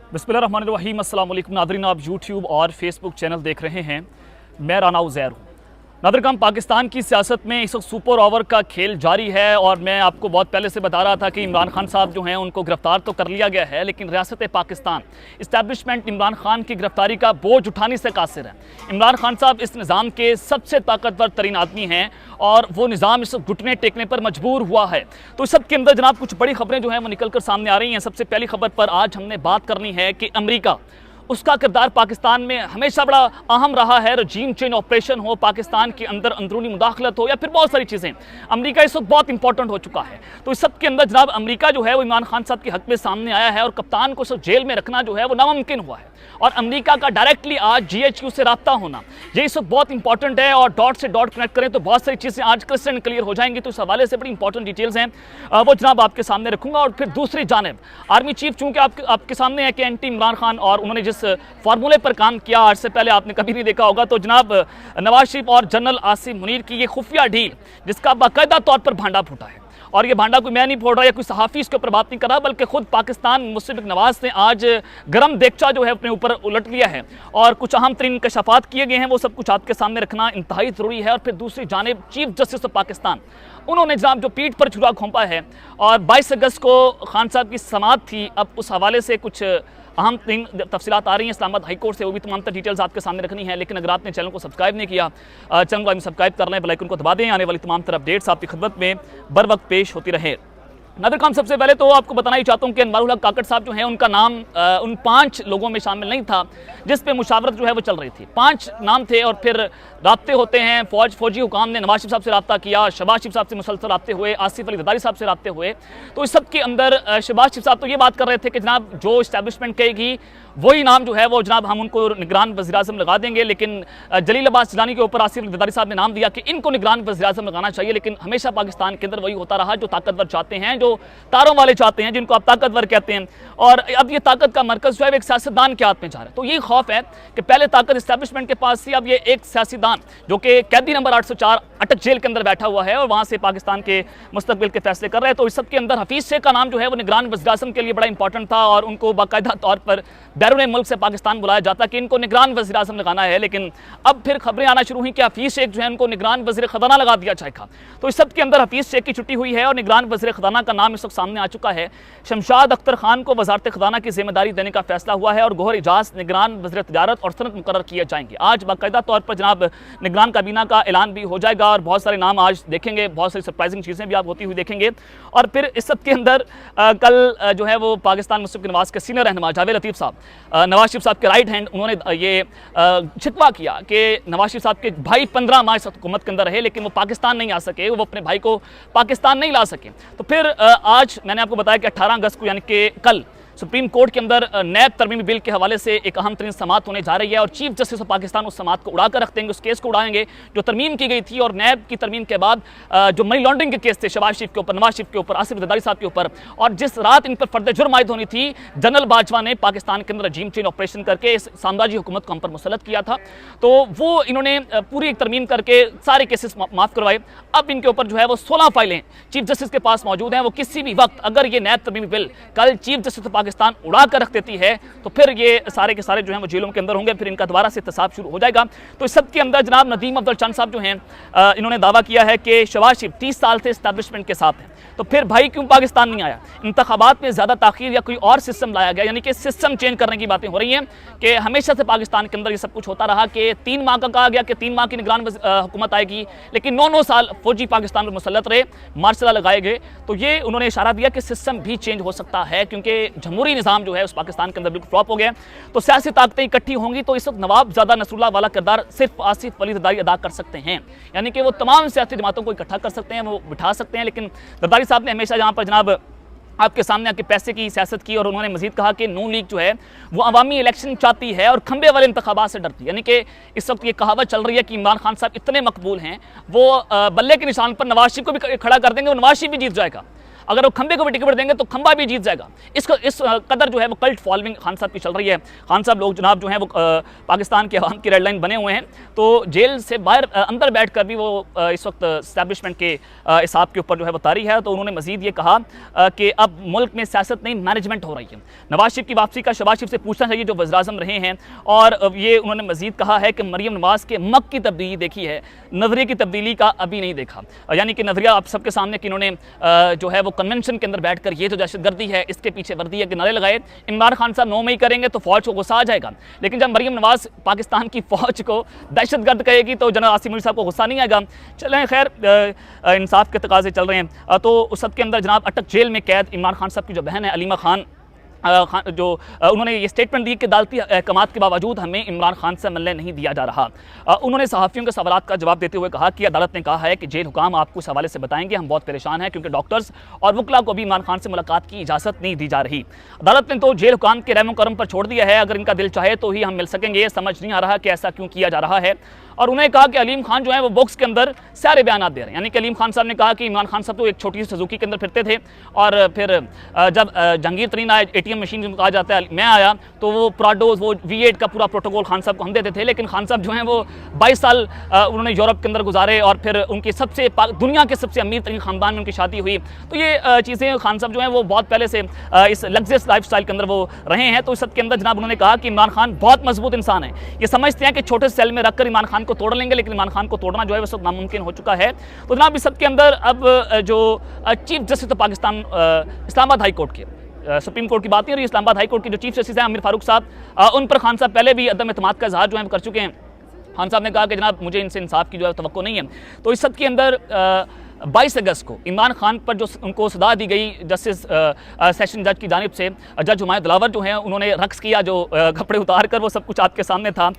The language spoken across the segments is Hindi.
बिस्मिल्लाहिर्रहमानिर्रहीम। अस्सलाम वालेकुम नादरीन, आप यूट्यूब और फेसबुक चैनल देख रहे हैं। मैं राना उज़ैर हूँ। नादरकाम, पाकिस्तान की सियासत में इस वक्त सुपर ओवर का खेल जारी है और मैं आपको बहुत पहले से बता रहा था कि इमरान खान साहब जो हैं उनको गिरफ्तार तो कर लिया गया है, लेकिन रियासत पाकिस्तान इस्टेब्लिशमेंट इमरान खान की गिरफ्तारी का बोझ उठाने से कासिर है। इमरान खान साहब इस निज़ाम के सबसे ताकतवर तरीन आदमी हैं और वो निज़ाम इस घुटने टेकने पर मजबूर हुआ है। तो इस सब के अंदर जनाब कुछ बड़ी खबरें जो हैं वो निकल कर सामने आ रही हैं। सबसे पहली खबर पर आज हमने बात करनी है कि अमेरिका, उसका किरदार पाकिस्तान में हमेशा बड़ा अहम रहा है। रजीम चेंज ऑपरेशन हो, पाकिस्तान के अंदर अंदरूनी मुदाखलत हो या फिर बहुत सारी चीज़ें, अमेरिका इस वक्त बहुत इंपॉर्टेंट हो चुका है। तो इस सब के अंदर जनाब अमेरिका जो है वो इमरान खान साहब के हक में सामने आया है और कप्तान को सिर्फ जेल में रखना जो है वो नामुमकिन हुआ है। और अमेरिका का डायरेक्टली आज GHQ से रब्ता होना ये इस वक्त बहुत इंपॉर्टेंट है। और डॉट से डॉट कनेक्ट करें तो बहुत सारी चीज़ें आज क्रिस्टल क्लियर हो जाएंगी। तो इस हवाले से बड़ी इंपॉर्टेंट डिटेल्स हैं, वो जनाब आपके सामने रखूंगा। और फिर दूसरी जानिब आर्मी चीफ चूंकि आपके सामने है कि एंटी इमरान खान, और उन्होंने जिस फार्मूले पर काम किया आज से पहले आपने कभी नहीं देखा होगा। तो जनाब नवाज शरीफ और जनरल आसिफ मुनीर की ये खुफिया डील, जिसका बाकायदा तौर पर भांडा फूटा है, और ये भांडा कोई मैं नहीं फोड़ रहा या कोई सहाफ़ी इसके ऊपर बात नहीं कर रहा, बल्कि खुद पाकिस्तान मुशर्रफ नवाज ने आज गर्म देगचा जो है अपने ऊपर उलट लिया है और कुछ अहम तरीन इंकशाफात किए गए हैं। वो सब कुछ आपके सामने रखना इंतहाई ज़रूरी है। और फिर दूसरी जानिब चीफ जस्टिस ऑफ पाकिस्तान, उन्होंने जनाब जो पीठ पर छुरा घोंपा है और 22 अगस्त को खान साहब की समाअत थी, अब उस हवाले से कुछ अहम तीन तफसीलात आ रही हैं इस्लामाबाद हाई कोर्ट से, वो भी तमाम तर डिटेल्स आपके सामने रखनी है। लेकिन अगर आपने चैनल को सब्सक्राइब नहीं किया, चैनल को सब्सक्राइब कर लें, बेल आइकन को दबा दें, आने वाली तमाम तर अपडेट्स आपकी खिदमत में बर वक्त पेश होती रहे। नादरकाम, सबसे पहले तो आपको बताना ही चाहता हूँ कि अनवारुल हक काकड़ साहब जो हैं उनका नाम उन 5 लोगों में शामिल नहीं था जिस पे मुशावरत जो है वो चल रही थी। 5 नाम थे और फिर राब्ते होते हैं। फौजी हुकाम ने नवाज शरीफ साहब से रब्ता किया, शहबाज शरीफ साहब से मुसलसल राब्ते हुए, आसिफ अली जरदारी साहब से राब्ते हुए। तो इस सब के अंदर शहबाज शरीफ साहब तो ये बात कर रहे थे कि जनाब जो इस्टेब्लिशमेंट कहेगी वही नाम जो है वो जनाब हम उनको निगरान वज़ीर-ए-आज़म लगा देंगे। लेकिन जलील अब्बास जिलानी के ऊपर आसिफ अली जरदारी साहब ने नाम दिया कि इनको निगरान वज़ीर-ए-आज़म लगाना चाहिए। लेकिन हमेशा पाकिस्तान के अंदर वही होता रहा जो ताकतवर चाहते हैं, जो तारों वाले चाहते हैं, जिनको आप ताकतवर कहते हैं। और अब ये ताकत का मरकज़ जो है एक सियासतदान के हाथ में जा रहा है। तो ये खौफ है कि पहले ताकत इस्टेब्लिशमेंट के पास थी, अब ये एक सियासतदान जो कि कैदी नंबर 804 अटक जेल के अंदर बैठा हुआ है और वहाँ से पाकिस्तान के मुस्तकबिल के फैसले कर रहे हैं। तो इस सब के अंदर हफीज़ शेख का नाम जो है वो निगरान वज़ीर-ए-आज़म के लिए बड़ा इंपॉर्टेंट था और उनको बाकायदा तौर पर बैरून मुल्क से पाकिस्तान बुलाया जाता कि इनको निगरान वज़ीर-ए-आज़म लगाना है। लेकिन अब फिर खबरें आना शुरू हुई कि हफीज़ शेख जो है उनको निगरान वज़ीर ख़ज़ाना लगा दिया जाएगा। तो इस सब के अंदर हफीज़ शेख की छुट्टी हुई है और निगरान वज़ीर ख़ज़ाना का नाम इस वक्त सामने आ चुका है। शमशाद अख्तर खान को वज़ारत ख़ज़ाना की जिम्मेदारी देने का फैसला हुआ है और गौहर इजाज़ निगरान वज़ीर तिजारत और सनत मुकर्रर किए जाएंगे। आज बाकायदा तौर पर जनाब निगरान काबीना का ऐलान भी हो जाएगा और बहुत सारे नाम आज देखेंगे, बहुत सारी सरप्राइजिंग चीज़ें भी आप होती हुई देखेंगे। और फिर इस सब के अंदर कल जो है वो पाकिस्तान मुस्लिम नवाज के सीनियर रहनुमा जावेद लतीफ़ साहब, नवाज शरीफ साहब के राइट हैंड, उन्होंने ये शिकवा किया कि नवाज शरीफ साहब के भाई 15 माह हुकूमत के अंदर रहे लेकिन वो पाकिस्तान नहीं आ सके, वो अपने भाई को पाकिस्तान नहीं ला सके। तो फिर आज मैंने आपको बताया कि 18 अगस्त को यानी कि कल सुप्रीम कोर्ट के अंदर नैब तरमीमी बिल के हवाले से एक अहम तरीन समाअत होने जा रही है और चीफ जस्टिस ऑफ पाकिस्तान उस समाअत को उड़ा कर रख देंगे, उस केस को उड़ाएंगे जो तरमीम की गई थी। और नैब की तरमीम के बाद जो मनी लॉन्ड्रिंग के केस थे शहबाज शरीफ के ऊपर, नवाज शरीफ के ऊपर, आसिफ जरदारी साहब के ऊपर, और जिस रात इन पर फर्द जुर्म आयद होनी थी, जनरल बाजवा ने पाकिस्तान के अंदर रजीम चेंज ऑपरेशन करके इस साम्राज्य हुकूमत को हम पर मुसल्लत किया था। तो वो इन्होंने पूरी एक तरमीम करके सारे केसेस माफ़ करवाए। अब इनके ऊपर जो है वो 16 फाइलें चीफ जस्टिस के पास मौजूद हैं। वो किसी भी वक्त अगर ये नैब तरमीमी बिल कल चीफ जस्टिस ऑफ पाकिस्तान उड़ा कर देती है तो फिर ये सारे के सारे जो हैं वो जेलों के अंदर होंगे, फिर इनका दोबारा से एहतसाब शुरू हो जाएगा। तो इस सब के अंदर जनाब नदीम अफजल चंद साहब जो हैं इन्होंने दावा किया है कि शहबाज शरीफ 30 साल से इस्टेब्लिशमेंट के साथ हैं, तो फिर भाई क्यों पाकिस्तान नहीं आया? इंतखाबात में ज़्यादा ताख़ीर या कोई और सिस्टम लाया गया, यानी कि सिस्टम चेंज करने की बातें हो रही हैं कि हमेशा से पाकिस्तान के अंदर ये सब कुछ होता रहा कि 3 माह का कहा गया कि 3 माह की निगरान हुकूमत आएगी, लेकिन 9 साल फौजी पाकिस्तान पर मुसल्लत रहे, मार्शल लगाए गए। तो ये उन्होंने इशारा दिया कि सिस्टम भी चेंज हो सकता है क्योंकि जमहूरी निज़ाम जो है उस पाकिस्तान के अंदर बिल्कुल फ्लॉप हो गया। तो सियासी ताकतें इकट्ठी होंगी तो इस वक्त नवाब ज़्यादा नसरुल्लाह वाला किरदार सिर्फ आसिफ अली जरदारी अदा कर सकते हैं, यानी कि वो तमाम सियासी जमातों को इकट्ठा कर सकते हैं, वो बिठा सकते हैं। लेकिन जरदारी साहब ने हमेशा जहाँ पर जनाब आपके सामने आके पैसे की सियासत की और उन्होंने मजीद कहा कि नून लीग जो है वो अवामी इलेक्शन चाहती है और खंबे वाले इंतखाबात से डरती है। यानी कि इस वक्त ये कहावत चल रही है कि इमरान खान साहब इतने मकबूल हैं वो बल्ले के निशान पर नवाज शरीफ को भी खड़ा कर देंगे, वो नवाज शरीफ भी जीत जाएगा। अगर वो खंबे को भी टिकट देंगे तो खंबा भी जीत जाएगा। इस कदर जो है वो कल्ट फॉलोइंग खान साहब की चल रही है। खान साहब लोग जनाब जो है वो पाकिस्तान के अवाम की रेड लाइन बने हुए हैं। तो जेल से बाहर अंदर बैठ कर भी वो इस वक्त इस्टेब्लिशमेंट के हिसाब के ऊपर जो है बतारी है। तो उन्होंने मजीद ये कहा कि अब मुल्क में सियासत नहीं मैनेजमेंट हो रही है। नवाज शरीफ की वापसी का शहबाज शरीफ से पूछना चाहिए जो वज़ीर-ए-आज़म रहे हैं। और ये उन्होंने मजीद कहा है कि मरीम नवाज के मक की तब्दीली देखी है, नजरिए की तब्दीली का अभी नहीं देखा। यानी कि नजरिया आप सबके सामने कि इन्होंने जो है वो कन्वेंशन के अंदर बैठकर ये तो दहशतगर्दी है, इसके पीछे वर्दी है कि नारे लगाए। इमरान खान साहब 9 मई करेंगे तो फौज को गुस्सा आ जाएगा, लेकिन जब मरीम नवाज पाकिस्तान की फौज को दहशतगर्द कहेगी तो जनरल आसिम मुनीर साहब को गुस्सा नहीं आएगा। चलें खैर, इंसाफ के तकाजे चल रहे हैं। तो उस सब के अंदर जनाब अटक जेल में कैद इमरान खान साहब की जो बहन है अलीमा खान, जो उन्होंने ये स्टेटमेंट दी कि अदालती अहकामात के बावजूद हमें इमरान खान से मिलने नहीं दिया जा रहा। उन्होंने सहाफ़ियों के सवालात का जवाब देते हुए कहा कि अदालत ने कहा है कि जेल हुकाम आपको इस हवाले से बताएंगे, हम बहुत परेशान हैं क्योंकि डॉक्टर्स और वकला को भी इमरान खान से मुलाकात की इजाज़त नहीं दी जा रही। अदालत ने तो जेल हुकाम के रहमो करम पर छोड़ दिया है, अगर इनका दिल चाहे तो ही हम मिल सकेंगे। समझ नहीं आ रहा कि ऐसा क्यों किया जा रहा है। और उन्होंने कहा कि अलीम खान जो है वो बॉक्स के अंदर सारे बयान दे रहे हैं। यानी कि अलीम खान साहब ने कहा कि इमरान खान साहब तो एक छोटी सी सुजुकी के अंदर फिरते थे और फिर जब जहांगीर तरीन आए, ATM मशीन जिनको कहा जाता है, मैं आया तो वो प्राडोज वो V8 का पूरा प्रोटोकॉल खान साहब को हम देते थे। लेकिन खान साहब जो हैं वो 22 साल उन्होंने यूरोप के अंदर गुजारे और फिर उनकी दुनिया के सबसे अमीर तरीन ख़ानदान में उनकी शादी हुई। तो ये चीज़ें खान साहब जो हैं वो बहुत पहले से इस लग्जरियस लाइफ स्टाइल के अंदर वो रहे हैं। तो इस सब के अंदर जनाब उन्होंने कहा कि इमरान खान बहुत मजबूत इंसान है। ये समझते हैं कि छोटे सेल में रखकर इमरान खान को तोड़ लेंगे, लेकिन इमरान खान को तोड़ना जो है वो नामुमकिन हो चुका है। तो जनाब इस सब के अंदर अब जो chief justice Pakistan Islamabad high court के सुप्रीम कोर्ट की बात नहीं हो रही, इस्लामाबाद हाई कोर्ट के जो चीफ जस्टिस हैं आमिर फारूक साहब, उन पर खान साहब पहले भी अदम एतमाद का इजहार जो है कर चुके हैं। खान साहब ने कहा कि जनाब मुझे इनसे इंसाफ की जो है तवक्को नहीं है। तो इस सब के अंदर 22 अगस्त को इमरान खान पर जो उनको सदा दी गई जस्टिस सेशन जज की जानिब से, जज हुमायूं दिलावर जो हैं उन्होंने रक्स किया, जो कपड़े उतार कर, वो सब कुछ आपके सामने था।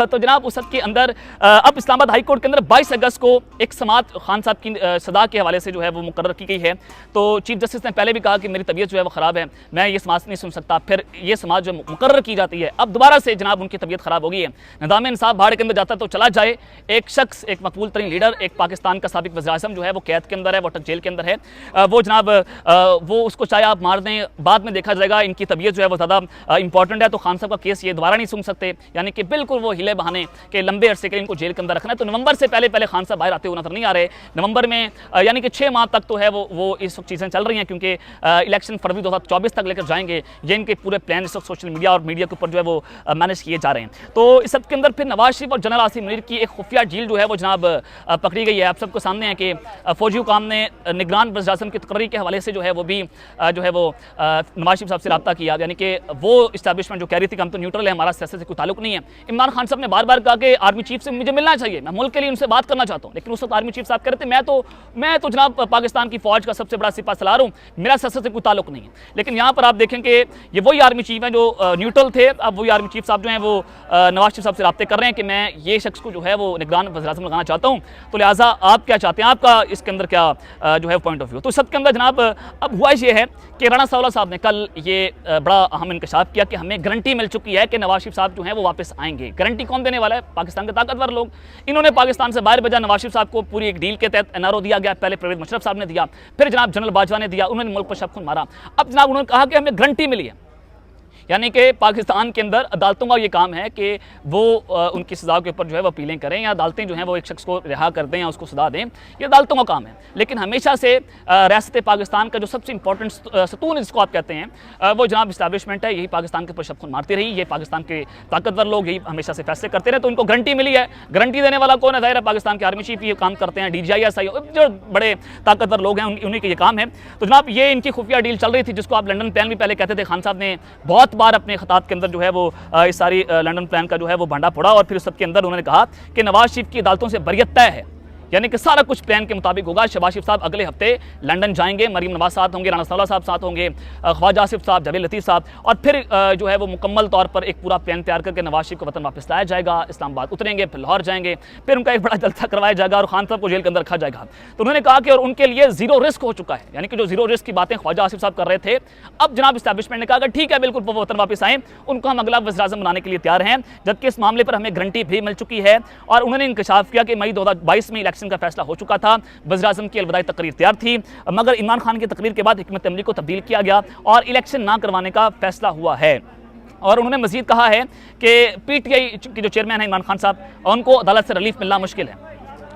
तो जनाब उस सब के अंदर अब इस्लामाबाद हाई कोर्ट के अंदर 22 अगस्त को एक समाअत खान साहब की सदा के हवाले से जो है वो मुकर्रर की गई है। तो चीफ जस्टिस ने पहले भी कहा कि मेरी तबीयत जो है वो ख़राब है, मैं ये समाअत नहीं सुन सकता। फिर ये समाअत जो मुकर्रर की जाती है, अब दोबारा से जनाब उनकी तबीयत ख़राब हो गई है। निज़ाम इंसाफ भाड़ के अंदर जाता तो चला जाए, एक शख्स, एक मकबूल तरीन लीडर, एक पाकिस्तान का साबिक वज़ीर-ए-आज़म जो है वो कैद के अंदर है, वो अटक जेल के अंदर है। वो जनाब वो उसको चाहे आप मार दें, बाद में देखा जाएगा। इनकी तबीयत जो है वो ज़्यादा इंपॉर्टेंट है, तो खान साहब का केस ये दोबारा नहीं सुन सकते। यानी कि बिल्कुल वो हिले बहाने के लंबे अरसे के लिए इनको जेल के अंदर रखना है। तो नवंबर से पहले खान साहब बाहर आते हुए नजर नहीं आ रहे। नवंबर में यानी कि 6 माह तक तो है वो इस वक्त चीज़ें चल रही हैं, क्योंकि इलेक्शन फरवरी 2024 तक लेकर जाएंगे। ये इनके पूरे प्लान इस वक्त सोशल मीडिया और मीडिया के ऊपर जो है वो मैनेज किए जा रहे हैं। तो इस सब के अंदर फिर नवाज शरीफ और जनरल आसिम मुनीर की एक खुफिया डील जो है वो जनाब पकड़ी गई है। आप सबको सामने है कि फौजी हुकाम ने निगरान वज़ीर-ए-आज़म की तकरीर के हवाले से जो है वो भी जो है वो नवाज शरीफ साहब से रब्ता किया। यानी कि वो इस्टेब्लिशमेंट जो कह रही थी कि हम तो न्यूट्रल है, हमारा सियासत से कोई ताल्लुक नहीं है। इमरान खान साहब ने बार बार कहा कि आर्मी चीफ से मुझे मिलना चाहिए, मैं मुल्क के लिए उनसे बात करना चाहता हूँ। लेकिन उस वक्त आर्मी चीफ साहब कह रहे थे मैं तो जनाब पाकिस्तान की फौज का सबसे बड़ा सिपा सलार हूँ, मेरा सियासत से कोई ताल्लुक नहीं है। लेकिन यहाँ पर आप देखें कि ये वही आर्मी चीफ हैं जो न्यूट्रल थे, अब वही आर्मी चीफ साहब जो हैं वो नवाज शरीफ साहब से रब्ते कर रहे हैं कि मैं ये शख्स को जो है वो निगरान वज़ीर-ए-आज़म लगाना चाहता हूँ। तो लिहाजा आप क्या चाहते हैं, आपका इसके अंदर क्या जो है पॉइंट ऑफ व्यू। तो सब के अंदर जनाब अब हुआ ये है कि राणा सावला साहब ने कल ये बड़ा अहम इंकशाफ किया कि हमें गारंटी मिल चुकी है कि नवाज शरीफ साहब जो हैं वो वापस आएंगे। गारंटी कौन देने वाला है? पाकिस्तान के ताकतवर लोग। इन्होंने पाकिस्तान से बाहर भेजा, नवाज शरीफ साहब को पूरी एक डील के तहत NRO दिया गया। पहले परवेज मुशर्रफ साहब ने दिया, फिर जनाब जनरल बाजवा ने दिया, उन्होंने मुल्क पर शब खून मारा। अब जनाब उन्होंने कहा कि हमें गारंटी मिली है। यानी कि पाकिस्तान के अंदर अदालतों का ये काम है कि वो उनकी सज़ा के ऊपर जो है वो अपीलें करें, या अदालतें जो हैं वो एक शख्स को रिहा कर दें या उसको सज़ा दें, ये अदालतों का काम है। लेकिन हमेशा से रियासत पाकिस्तान का जो सबसे इंपॉर्टेंट सतून जिसको आप कहते हैं वो जनाब इस्टेब्लिशमेंट है, यही पाकिस्तान के ऊपर शब खून मारती रही। ये पाकिस्तान के ताकतवर लोग यही हमेशा से फैसले करते रहे। तो उनको गारंटी मिली है। गारंटी देने वाला कौन है? ज़ाहिर है पाकिस्तान के आर्मी चीफ ये काम करते हैं, DGI SI जो बड़े ताकतवर लोग हैं उन्हीं के ये काम है। तो जनाब ये इनकी खुफिया डील चल रही थी, जिसको आप लंदन प्लान भी पहले कहते थे। खान साहब ने बहुत बार अपने खिताब के अंदर जो है वो इस सारी लंदन प्लान का जो है वो भांडा फोड़ा, और फिर सबके अंदर उन्होंने कहा कि नवाज शरीफ की अदालतों से बरियत तय है। यानी कि सारा कुछ प्लान के मुताबिक होगा। शहबाज शरीफ साहब अगले हफ्ते लंदन जाएंगे, मरीम नवाज साथ होंगे, राणा सावला साहब साथ होंगे, ख्वाजा आसिफ साहब, जावेद लतीफ़ साहब, और फिर जो है वो मुकम्मल तौर पर एक पूरा प्लान तैयार करके नवाज शरीफ को वतन वापस लाया जाएगा। इस्लामाबाद उतरेंगे, फिर लाहौर जाएंगे, फिर उनका एक बड़ा जलसा करवाया जाएगा और खान साहब को जेल के अंदर रखा जाएगा। तो उन्होंने कहा कि और उनके लिए जीरो रिस्क हो चुका है। यानी कि जो जीरो रिस्क की बातें ख्वाजा आसिफ साहब कर रहे थे, अब जनाब इस्टेब्लिशमेंट ने कहा कि ठीक है बिल्कुल वो वतन वापस आएँ, उनको हम अगला वज़ीर-ए-आज़म बनाने के लिए तैयार हैं। जबकि इस मामले पर हमें गारंटी भी मिल चुकी है। और उन्होंने इंकशाफ किया कि मई 2022 में इलेक्शन इलेक्शन का फैसला हो चुका था, वज़ीर-ए-आज़म की अलविदाई तकरीर तैयार थी, मगर इमरान खान की तकरीर के बाद हिकमत अमली को तब्दील किया गया और इलेक्शन ना करवाने का फैसला हुआ है। और उन्होंने मजीद कहा है कि पीटीआई के जो चेयरमैन हैं इमरान खान साहब, उनको अदालत से रिलीफ मिलना मुश्किल है।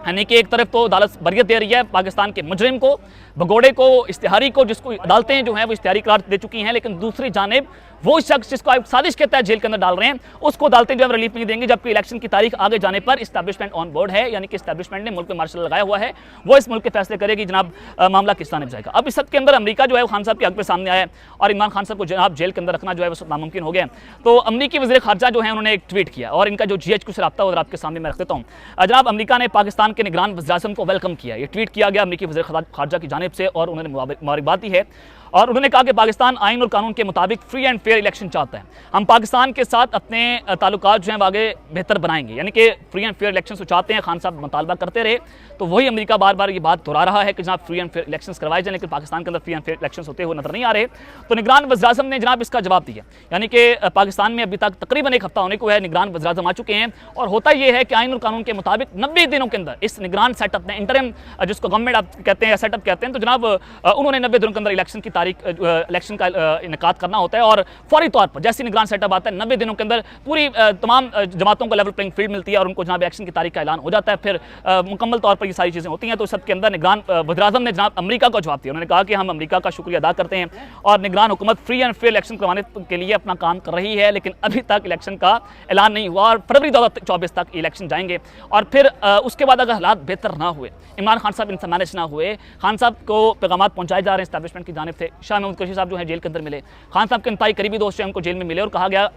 यानी कि एक तरफ तो अदालत बरियत दे रही है पाकिस्तान के मुजरिम को, भगोड़े को, इश्तिहारी को, जिसको अदालतें जो हैं वो इश्तिहारी करार दे चुकी हैं, लेकिन दूसरी जानिब वो शख्स जिसको आप साजिश के तहत जेल के अंदर डाल रहे हैं उसको अदालतें जो है रिलीफ नहीं देंगी, जबकि इलेक्शन की तारीख आगे जाने पर इस्टेब्लिशमेंट ऑन बोर्ड है, यानी कि इस्टेब्लिशमेंट ने मुल्क में मार्शल लगाया हुआ है, वो इस मुल्क के फैसले करेगी जनाब मामला किस तरह जाएगा। अब इस सब के अंदर अमेरिका जो है खान साहब के हक पे सामने आया है और इमरान खान साहब को जनाब जेल के अंदर रखना जो है वो नामुमकिन हो गया। तो अमरीकी वज़ीर ख़ारजा जो है उन्होंने एक ट्वीट किया और इनका जो GH से रब्ता उधर आपके सामने मैं रख देता हूँ। जनाब अमेरिका ने पाकिस्तान के निगरान वज़ीर-ए-आज़म को वेलकम किया, ये ट्वीट किया गया अमरीकी वज़ीर ख़ारजा की जानिब से और उन्होंने मुबारकबाद दी है और उन्होंने कहा कि पाकिस्तान आइन और कानून के मुताबिक फ्री एंड फेयर इलेक्शन चाहता है। हम पाकिस्तान के साथ अपने ताल्लुकात जो हैं आगे बेहतर बनाएंगे, यानी कि फ्री एंड फेयर इलेक्शन चाहते हैं। खान साहब मुतालबा करते रहे, तो वही अमेरिका बार बार ये बात दोहरा रहा है कि जनाब फ्री एंड फेयर इलेक्शन करवाए जाए, लेकिन पाकिस्तान के अंदर फ्री एंड फेयर इलेक्शन होते हुए नजर नहीं आ रहे। तो निगरान वज़ीर-ए-आज़म ने जनाब इसका जवाब दिया, यानी कि पाकिस्तान में अभी तक तकरीबन एक हफ्ता होने को है, निगरान वज़ीर-ए-आज़म आ चुके हैं और होता यह है कि आइन और कानून के मुताबिक 90 दिनों के अंदर इस निगरान सेटअप ने इंटरिम जिसको गवर्नमेंट आप कहते हैं या सेटअप कहते हैं, तो जनाब उन्होंने 90 दिनों के अंदर इलेक्शन की तारीख इलेक्शन का इनेकाद करना होता है और फौरी तौर पर जैसे निगरान सेटअप आता है 90 दिनों के अंदर पूरी तमाम जमातों को लेवल प्लेइंग फील्ड मिलती है और उनको जनाब इलेक्शन की तारीख का ऐलान हो जाता है, फिर मुकम्मल तौर पर ये सारी चीज़ें होती हैं। तो सबके अंदर निगरान वज़ीर-ए-आज़म ने जनाब अमेरिका को जवाब दिया, उन्होंने कहा कि हम अमेरिका का शुक्रिया अदा करते हैं और निगरान हुकूमत फ्री एंड फेयर इलेक्शन करवाने के लिए अपना काम कर रही है, लेकिन अभी तक इलेक्शन का ऐलान नहीं हुआ और फरवरी 2024 तक इलेक्शन जाएंगे और फिर उसके बाद अगर हालात बेहतर ना हुए, इमरान खान साहब इनसे मैनेज ना हुए, खान साहब को पैगाम पहुंचाए जा रहे हैं एस्टैब्लिशमेंट की जानिब से। शाह महमूद कुरैशी साहब जो है जेल के अंदर मिले, खान साहब के इंतहाई करीबी दोस्त हैं उनको जेल में मिले और कहा गया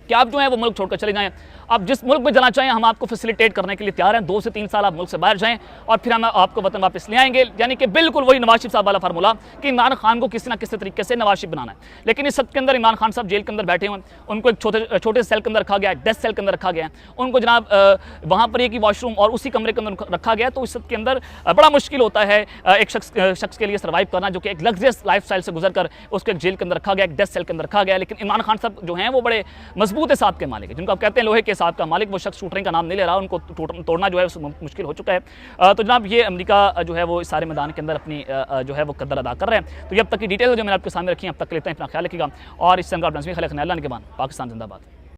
कि आप जो है वो मुल्क छोड़कर चले जाएं, आप जिस मुल्क में जाना चाहें हम आपको फैसिलिटेट करने के लिए तैयार हैं, 2 से 3 साल आप मुल्क से बाहर जाएं और फिर हम आपको वतन वापस ले आएंगे। यानी कि बिल्कुल वही नवाज शरीफ साहब वाला फार्मूला कि इमरान खान को किसी ना किसी तरीके से नवाज शरीफ बनाना है। लेकिन इस सब के अंदर इमरान खान साहब जेल के अंदर बैठे हुए, उनको एक छोटे सेल के अंदर रखा गया है, डेस्क सेल के अंदर रखा गया है, उनको जनाब वहाँ पर एक ही वॉशरूम और उसी कमरे के अंदर रखा गया। तो इस सब के अंदर बड़ा मुश्किल होता है एक शख्स के लिए सर्वाइव करना जो कि एक लग्जरियस लाइफ स्टाइल से गुजर कर उसको एक जेल के अंदर रखा गया, एक डेस्क सेल के अंदर रखा गया। लेकिन इमरान खान साहब जो हैं वो बड़े मजबूत हिसाब के मालिक, जिनको आप कहते हैं लोहे के हिसाब का मालिक, वो शख्स शूटरिंग का नाम नहीं ले रहा, उनको तोड़ना जो है मुश्किल हो चुका है। तो जनाब ये अमेरिका जो है वो इस सारे मैदान के अंदर अपनी जो है वो कदर अदा कर रहे हैं। तो ये अब तक की डिटेल जो मैंने आपके सामने रखी है, अब तक लेते हैं, अपना ख्याल रखिएगा और इस चैनल का अल्लाह के बाद पाकिस्तान जिंदाबाद।